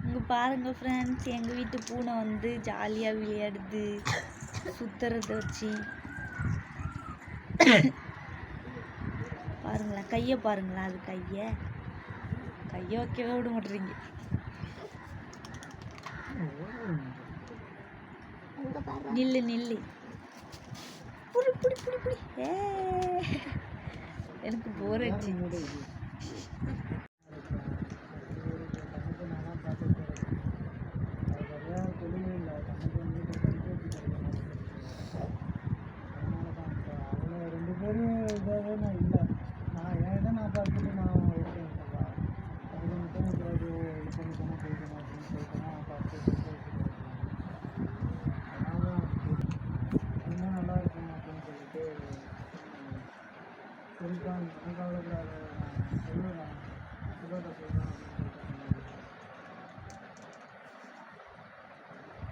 இங்கே பாருங்க ஃப்ரெண்ட்ஸ், எங்கள் வீட்டு பூனை வந்து ஜாலியாக விளையாடுது சுற்றுறத வச்சு. பாருங்களேன், கையை பாருங்களேன், அது கையை வைக்கவே விட மாட்டேறீங்க. நில்லு நில்லு, புடி புடி புடி புடி. எனக்கு போர் அடிச்சு. சரிப்பா, எனக்கு அவ்வளோ